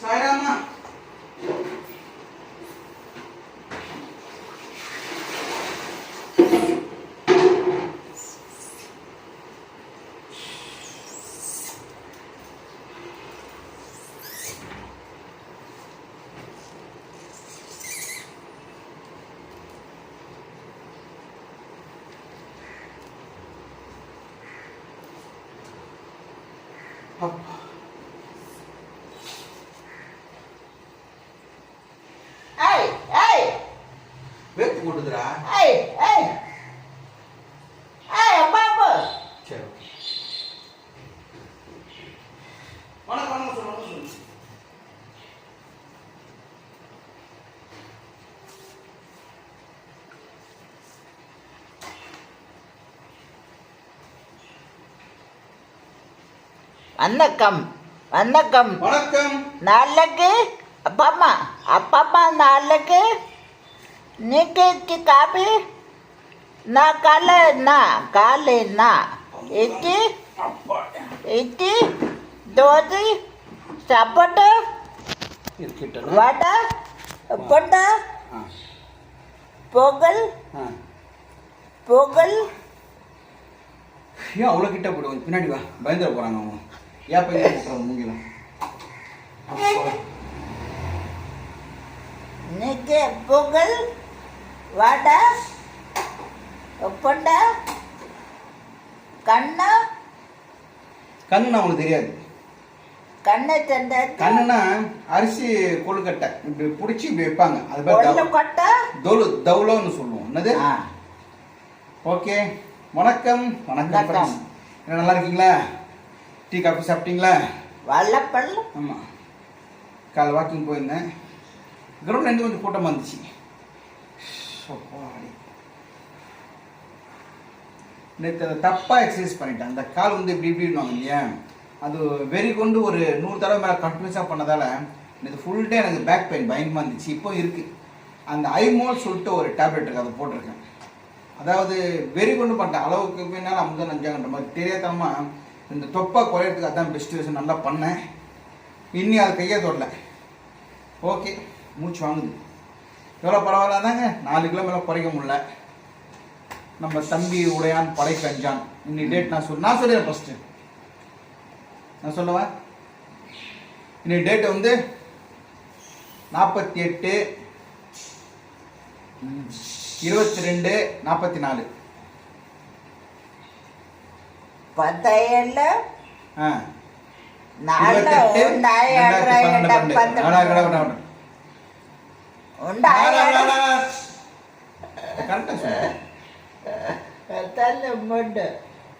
சாய்ராமா. வேத்து போட்டுதுரா. சரி வணக்கம் வணக்கம் சொல்லு. வணக்கம் வணக்கம் வணக்கம். நாளைக்கு அப்பா நாளைக்கு நீக்கு காபி நான் காலை இட்லி தோசை சாப்பாடு வடை பொண்டை பொங்கல் ஏன் அவ்வளோ கிட்ட போடுவோம்? பின்னாடி வா, பயந்துட போகிறாங்க அவங்க. ஏன் பையன் போட்டுறாங்க மூங்கிலாம்? இன்னைக்கு பொங்கல் வடை பொண்டை கண்ணா அவங்களுக்கு தெரியாது. கண்ணுனா அரிசி கொழுக்கட்டை இப்படி பிடிச்சி இப்படி வைப்பாங்க. அது பேர் தவுலன்னு சொல்லுவோம். என்னது? ஓகே வணக்கம். வணக்கம். என்ன நல்லா இருக்கீங்களா? டீ காஃபி சாப்பிட்டீங்களா? ஆமாம், காலை வாக்கிங் போயிருந்தேன். கிரவுண்ட் ரெண்டு கொஞ்சம் கூட்டமாக இருந்துச்சு. நேற்று அதை தப்பாக எக்ஸசைஸ் பண்ணிட்டேன். அந்த கால் வந்து இப்படி இப்படின்வாங்க இல்லையா, அது வெறி கொண்டு ஒரு 100 தடவை மேலே கண்டினியூஸாக பண்ணதால் நேற்று ஃபுல் டே எனக்கு பேக் பெயின் பயங்கரமாக இருந்துச்சு. இப்போ இருக்குது. அந்த ஐமோல் சொல்லிட்டு ஒரு டேப்லெட் இருக்குது, அதை போட்டிருக்கேன். அதாவது வெறி கொண்டு பண்ணிட்டேன். அளவுக்கு பின்னால் அமுதான் நஞ்சாங்கன்ற மாதிரி தெரியாதமாக இந்த தொப்பை குறையிறதுக்கு அதான் பெஸ்ட் விஷயம். நல்லா பண்ணேன். இன்னி அது கையை தொடல. ஓகே, மூச்சு வாங்குது. எவ்வளோ பரவாயில்ல தாங்க. 4 கிலோ மேலே குறைக்க முடியல. நம்ம தம்பி உடையான் படை கஞ்சான். இன்னைக்கு டேட் நான் சொல்லிடுறேன். ஃபஸ்ட்டு நான் சொல்லவா? இன்னைக்கு டேட் வந்து 48/22/44. 18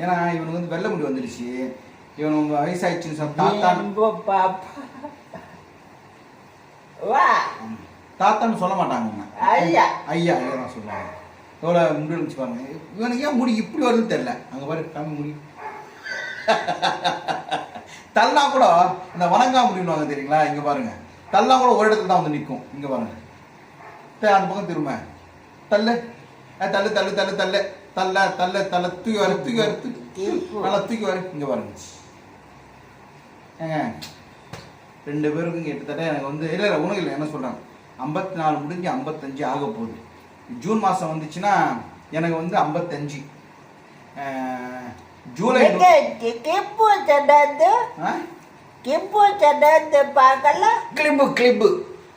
ஏன்னா இவனுக்கு வந்து வெள்ளை முடி வந்துடுச்சு. இவனுக்கு வயசாயிடுச்சுன்னு தாத்தான்னு சொல்ல மாட்டாங்க. ஐயா தான் சொல்லுவாங்க. எவ்வளோ முடி இருந்துச்சு பாருங்க. இவனுக்கு ஏன் முடி இப்படி வருதுன்னு தெரியல. அங்கே பாரு கம்மி முடி. தள்ளா கூட இந்த வணங்கா முடிவாங்க தெரியுங்களா? இங்கே பாருங்க, தள்ளா கூட ஒரு இடத்துல தான் வந்து நிற்கும். இங்கே பாருங்க, அந்த பக்கம் திரும்ப தள்ளு தள்ளு தள்ளு தள்ளு தள்ளு தள்ள தள்ள தள்ள தூக்கி வர நல்லா தூக்கி வர. இங்கே பாருங்க ஏங்க, 2 பேருக்கும் கிட்டத்தட்ட எனக்கு வந்து இல்லை உனக்கு இல்லை என்ன சொல்கிறாங்க, 54 முடிஞ்சு 55 ஆக போகுது. ஜூன் மாதம் வந்துச்சுன்னா எனக்கு வந்து 55. ஜூலை கிளிப்பு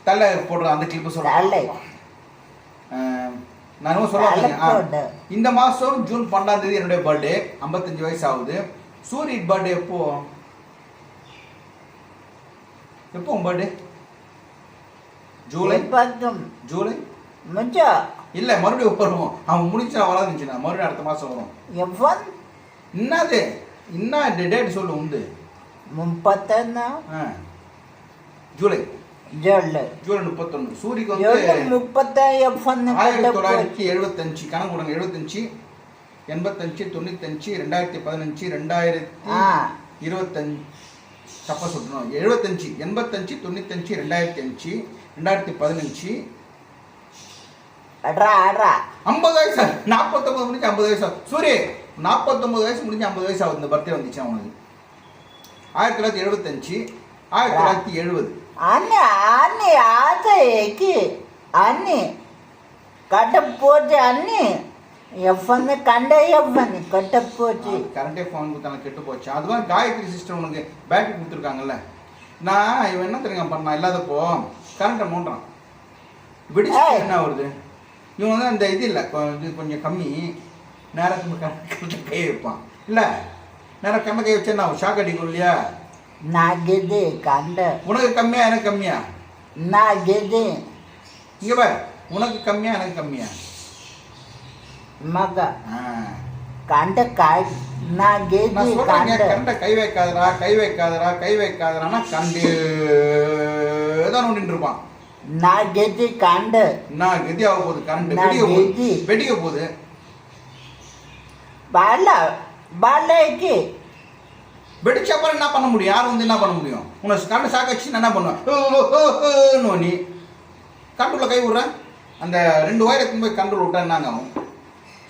தலை போடுறேன். அந்த கிளிப்பு சொல்கிறேன். நான் சொல்ல இந்த மாதம் ஜூன் 12 என்னுடைய பர்த்டே. 55 வயசு ஆகுது. சூரிய பர்த்டே எப்போ உன் பர்த்டே? ஜூலை இல்லை, மறுபடியும் வருவோம். அவன் முடிச்சா வளர்ந்துச்சுன்னா மறுபடியும் அடுத்த மாதம் வரும். என்னது என்ன டேட் சொல்லு உண்டு? 31 ஜூலை 31. சூரியக்கு வந்து 1975 கணக்கு கொடுங்க. 75 85 95 2015 2025 தப்பா சொல்லணும். 75 85 95 2005 2015 50 வயசு. 49 முடிஞ்சு 50 வயசு. சூரிய 49 வயசு முடிஞ்சு 50 வயசு ஆகுது. இந்த பர்த்டே வந்துச்சு அவனுக்கு. 1975 1970. అన్ని అన్ని ఆశకి అన్ని కట్టపోతే అన్ని ఎవ్వని కండ ఎవ్వని కట్టపోతే கரண்டே ஃபோன் கொடுத்தாங்க கெட்டு போச்சு. அதுதான் காயத்ரி சிஸ்டம் உனக்கு பேட்டரி கொடுத்துருக்காங்கல்ல. நான் இவன் என்ன தெரியுங்க பண்ணான் இல்லாதப்போ கரண்ட்டை மூன்றான் வெடிச்சு என்ன வருது. இவன் வந்து அந்த இது இல்லை இது கொஞ்சம் கம்மி நேரத்துக்கு கரண்ட் கை வைப்பான் இல்லை நேரம் கண்ணை கை வச்சா நான் ஷாக் அடிக்கும் இல்லையா. நாகெது கண்ட உனக்கு கம்மியா எனக்கு கம்மியா நாகெது இங்க பாரு உனக்கு கம்மியா எனக்கு கம்மியா மக கண்ட காய் நாகெது நான் சொல்றேன் கண்ட கரண்ட கை வைக்காதடா கை வைக்காதடா கை வைக்காதடானா கண்டு தான் நோண்டிட்டு இருப்பான். நாகெது கண்ட நான் கெதி ஆக போகுது கரண்ட் வெடிக்க போகுது வெடிக்க போகுது. பால பாலைக்கு வெடிச்ச அப்புறம் என்ன பண்ண முடியும். யாரும் வந்து என்ன பண்ண முடியும். உனக்கு கரண்ட் ஷாக் வச்சு நான் என்ன பண்ணுவேன். நீ கண்ட்ரோல கை விடுறேன் அந்த 2 ஒயரை போய் கண்ட்ரோல் விட்டா என்னங்க ஆகும்.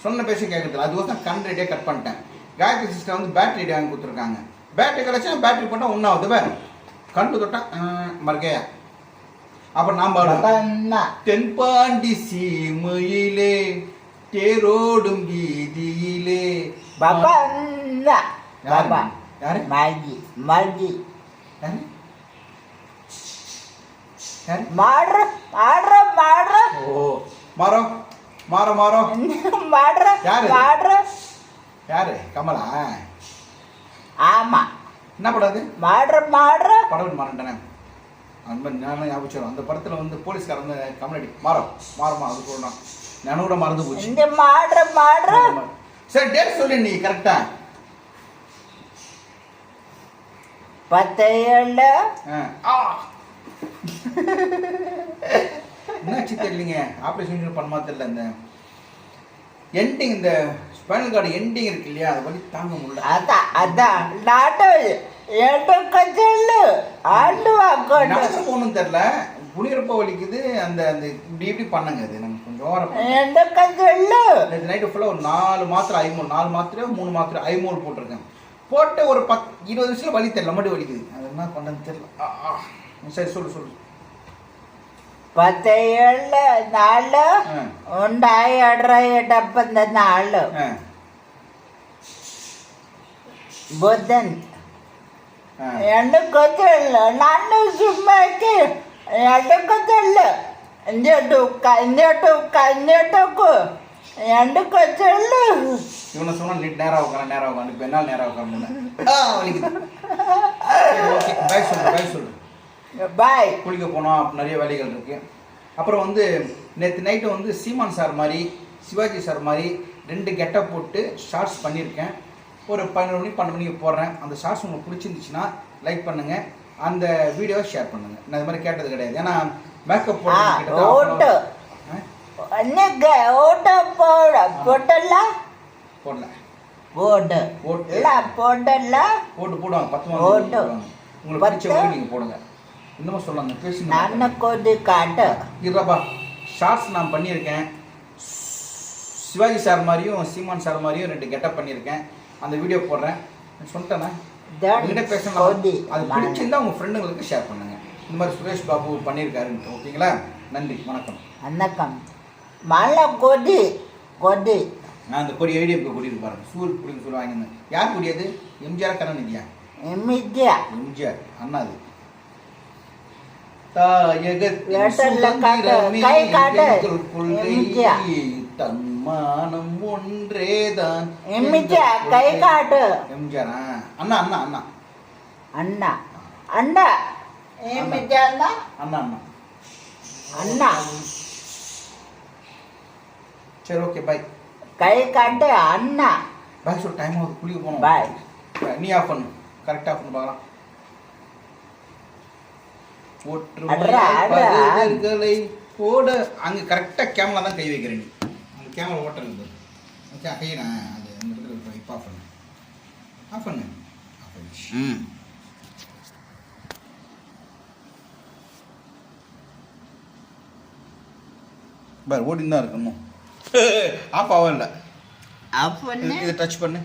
சொன்ன பேசி கேட்கறதில்ல. அதுக்கோசம் கரண்ட் ரேட்டே கட் பண்ணிட்டேன். காயத்ரி சிஸ்டம் வந்து பேட்டரி ரேட் வாங்கி கொடுத்துருக்காங்க. பேட்டரி கிடச்சா பேட்டரி போட்டால் ஒன்றாவது வேறு கண்டு தொட்டா மறுக்கையா. அப்புறம் நாம் பாடுவோம் தென்பாண்டி சீமையிலே தேரோடும் வீதியிலே பாபா பாபா யாரு மாகி மாகி யாரு யாரு மாடுற மாடுற மாடுற ஓ மாறோ மாறோ மாறோ மாடுற யாரு மாடுற யாரு கமலா. ஆமா என்ன படாது மாடுற மாடுற படம் மாறண்டனே அந்த மாதிரி நான் ஞாபகம் அந்த படத்தில் வந்து போலீஸ்காரன் வந்து கமலடி மாறோ மாறுமா அது சொல்லணும் நான் கூட மறந்து போச்சு. இந்த மாடுற மாடுற சரி டேட் சொல்லு நீ கரெக்டா 17 என்னாச்சு தெரியலீங்க. ஆப்ரேஷன் பண்ண தெரியல. இந்த எண்டிங் இந்த ஸ்பைனல் கார்டு எண்டிங் இருக்கு இல்லையா அது வலி தாங்க முடியல. அதான் அதான் நாட்டு எடுக்க சொல்லு ஆண்டு வாக்கோட்டு நடக்கிற போகணும்னு தெரியல. புனியறப்ப வலிக்குது. அந்த அந்த இப்படி இப்படி பண்ணுங்க அது நமக்கு கொஞ்சம் ஓரம் எடுக்க சொல்லு. நேற்று நைட்டு ஃபுல்லாக ஒரு 4 மாத்திரை ஐமோல் 4 மாத்திரையோ 3 மாத்திரை ஐமோல் போட்டிருக்கேன். போட்டு ஒரு 10-20 நிமிஷம் வலி தெரியல மட்டும் வலிக்குது. அது என்ன பண்ணன்னு தெரியல. சரி சொல்லு சொல்லு 17 நாள் ഉണ്ടായി 74 ಬುಧನ್ ಎಂಡಕ್ಕೊತ್ತಿಲ್ಲ ನಾನು ಸುಮ್ಮಕ್ಕೆ ಎಂಡಕ್ಕೊತ್ತಿಲ್ಲ கஞ்சட்டுக்கு ಎಂಡಕ್ಕೊತ್ತಿಲ್ಲ இவனை சொன்னா நீ நேராக உட்காந்து இப்போ என்னால் நேராக உட்காந்து வலிக்குது. பாய் சொல்லு பாய் சொல்லு பாய். குளிக்க போனோம் நிறைய வேலைகள் இருக்கு. அப்புறம் வந்து நேற்று நைட்டு வந்து சீமான் சார் மாதிரி சிவாஜி சார் மாதிரி 2 கெட்டப் போட்டு ஷார்ட்ஸ் பண்ணியிருக்கேன். ஒரு 11 மணி 12 மணிக்கு போடுறேன். அந்த ஷார்ட்ஸ் உங்களுக்கு பிடிச்சிருந்துச்சுன்னா லைக் பண்ணுங்க. அந்த வீடியோவை ஷேர் பண்ணுங்க. நான் இது மாதிரி கேட்டது கிடையாது. ஏன்னா மேக்கப் போடல போடல போடுவாங்க 10 உங்களுக்கு பிடிச்ச நீங்க போடுங்க. இன்னமும் சொல்லாங்க பேசி இருப்பா ஷார்ட்ஸ் நான் பண்ணியிருக்கேன். சிவாஜி சார் மாதிரியும் சீமான் சார் மாதிரியும் 2 கெட்டப் பண்ணியிருக்கேன். அந்த வீடியோ போடுறேன். சொல்லிட்டேண்ணா என்கிட்ட பேசலாம். அது பிடிச்சிருந்தா உங்கள் ஃப்ரெண்டுங்களுக்கு ஷேர் பண்ணுங்க. இந்த மாதிரி சுரேஷ் பாபு பண்ணியிருக்காருன்ட்டு. ஓகேங்களா. நன்றி வணக்கம் வணக்கம். மழை கொடி கொடி நான் அந்த கொடி ஐடியா கொடி இருக்கு பாருங்க. சூர் குடின்னு சொல்லி வாங்கியிருந்தேன். யார் கொடி அது? எம்ஜிஆர் கருணாநிதியா? எம்ஜிஆர் அண்ணா. அது தன்மானம் ஒன்றேதான் கை காட்டு. எம்ஜிஆர் அண்ணா அண்ணா அண்ணா அண்ணா அண்ணா அண்ணா அண்ணா அண்ணா அண்ணா. சரி ஓகே பாய். கை காட்டு அண்ணா. பாய் சொல்லு. டைம் ஆகுது குளிக்க போகணும். பாய். நீ ஆஃப் பண்ணு. கரெக்டாக ஆஃப் பண்ணு பார்க்கலாம். ஒற்றுமைகளை போட அங்கே கரெக்டாக கேமரா தான் கை வைக்கிறேன். நீ அந்த கேமரா ஓட்ட இருக்குது. ஓகே கையை நான் அது அந்த இடத்துல இப்போ ஆஃப் பண்ணு. ஆஃப் பண்ணு. ஆஃப் பண்ணு. பார் ஓடின்னு தான் இருக்கணும். ஆஃப் ஆகும் இல்லை. ஆஃப் பண்ணு. இதை டச் பண்ணு.